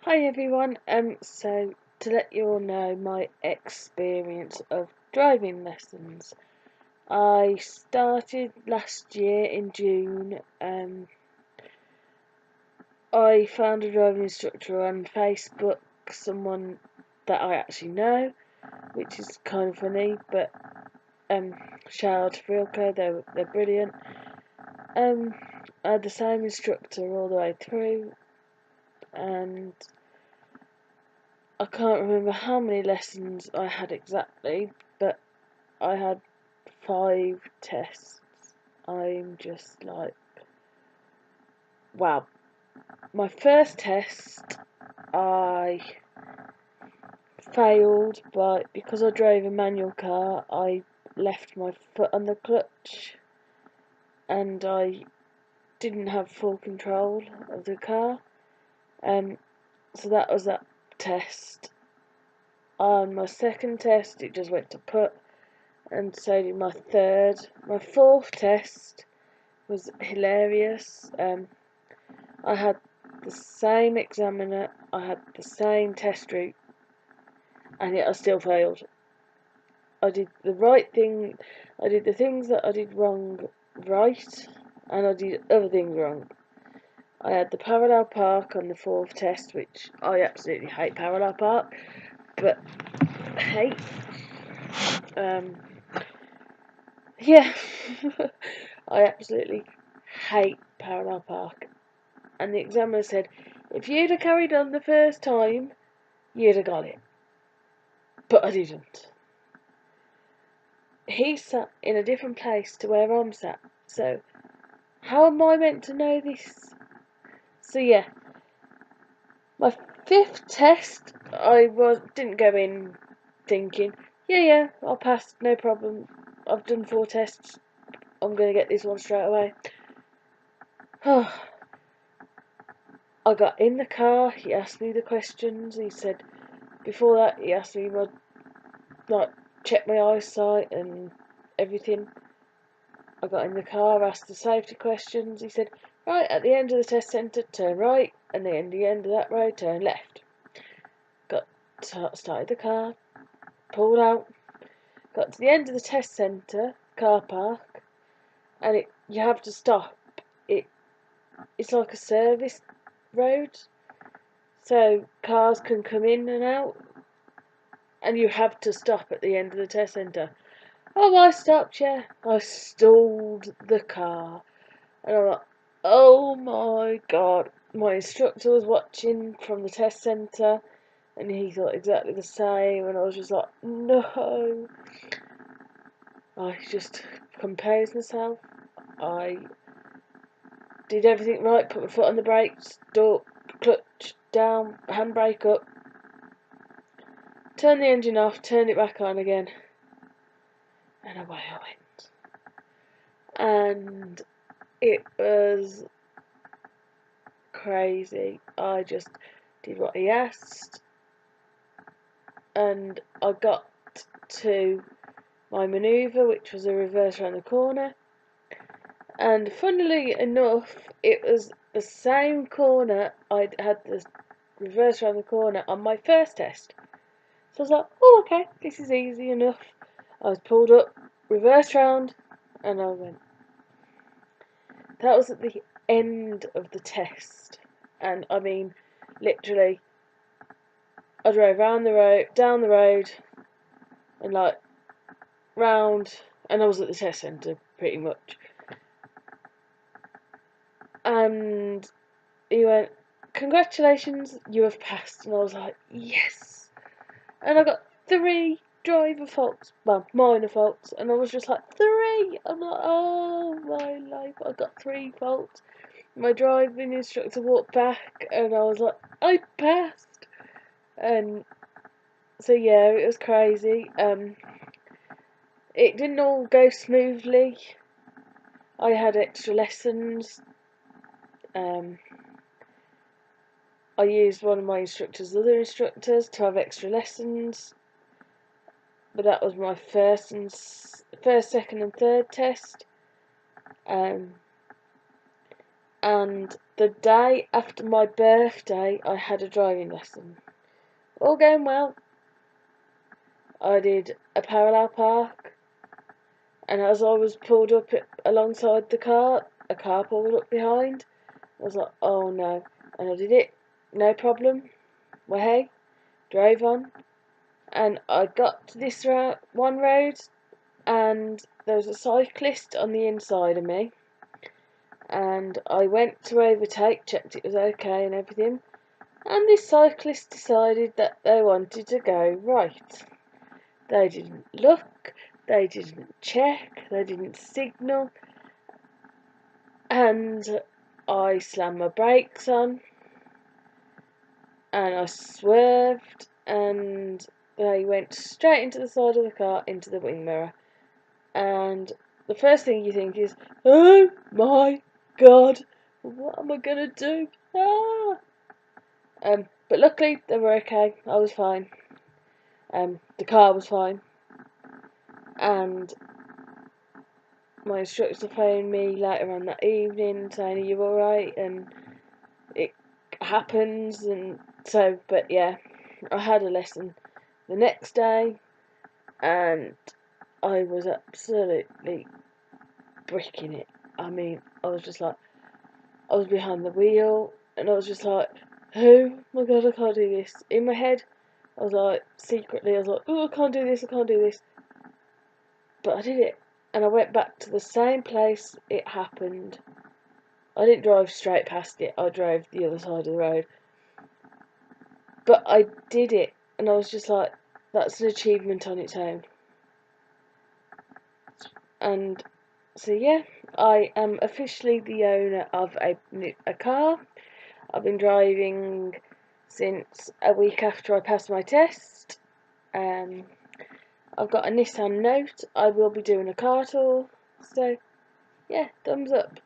Hi everyone, so to let you all know my experience of driving lessons. I started last year in June. I found a driving instructor on Facebook, someone that I actually know, which is kind of funny, but shout out to Frilco, they're brilliant. I had the same instructor all the way through, and I can't remember how many lessons I had exactly, but I had 5 tests. I'm just like, wow. My first test, I failed, but because I drove a manual car, I left my foot on the clutch and I didn't have full control of the car. So that was that test. On my second test, it just went to put, and so did my third. My fourth test was hilarious. I had the same examiner, I had the same test route, and yet I still failed. I did the right thing, I did the things that I did wrong right, and I did other things wrong. I had the parallel park on the fourth test, which I absolutely hate parallel park, but hey, yeah, I absolutely hate parallel park. And the examiner said, if you'd have carried on the first time, you'd have got it. But I didn't. He sat in a different place to where I'm sat, so how am I meant to know this? So yeah, my fifth test, didn't go in thinking, yeah, I'll pass, no problem. I've done 4 tests, I'm going to get this one straight away. I got in the car, he asked me the questions, he said, before that he asked me like, check my eyesight and everything. I got in the car, asked the safety questions, he said, right, at the end of the test centre, turn right, and then at the end of that road, turn left. Started the car, pulled out, got to the end of the test centre, car park, and you have to stop. It's like a service road, so cars can come in and out, and you have to stop at the end of the test centre. Oh, I stopped, yeah. I stalled the car. And I'm like, oh my god. My instructor was watching from the test centre and he thought exactly the same. And I was just like, no. I just composed myself. I did everything right, put my foot on the brake, stop, clutch down, handbrake up, turned the engine off, turned it back on again, and away I went. And it was crazy. I just did what he asked, and I got to my manoeuvre, which was a reverse around the corner. And funnily enough, it was the same corner I'd had the reverse around the corner on my first test. So I was like, oh, okay, this is easy enough. I was pulled up, reverse round, and I went. That was at the end of the test. And I mean, literally, I drove round the road, down the road, and like round, and I was at the test centre pretty much. And he went, congratulations, you have passed. And I was like, yes. And I got 3 driver faults, well, minor faults, and I was just like, 3. I'm like, oh my life, I got 3 faults. My driving instructor walked back, and I was like, I passed. And so yeah, it was crazy. It didn't all go smoothly. I had extra lessons. I used one of my instructor's other instructors to have extra lessons, but that was my first, second, and third test. And the day after my birthday, I had a driving lesson. All going well. I did a parallel park, and as I was pulled up alongside the car, a car pulled up behind. I was like, oh no. And I did it, no problem. Well, hey, drove on. And I got to this one road, and there was a cyclist on the inside of me. And I went to overtake, checked it was okay and everything. And this cyclist decided that they wanted to go right. They didn't look, they didn't check, they didn't signal, and I slammed my brakes on, and I swerved, and they went straight into the side of the car, into the wing mirror. And the first thing you think is, oh my god, what am I gonna do? Ah! But luckily they were okay. I was fine. The car was fine, and my instructor phoned me later on that evening saying, "Are you alright?" And it happens, and so, but yeah, I had a lesson the next day, and I was absolutely bricking it. I mean, I was just like, I was behind the wheel, and I was just like, oh my god, I can't do this. In my head, I was like, secretly, I was like, oh, I can't do this, I can't do this. But I did it, and I went back to the same place it happened. I didn't drive straight past it, I drove the other side of the road. But I did it, and I was just like, that's an achievement on its own. And so yeah, I am officially the owner of a car. I've been driving since a week after I passed my test. I've got a Nissan Note. I will be doing a car tour. So yeah, thumbs up.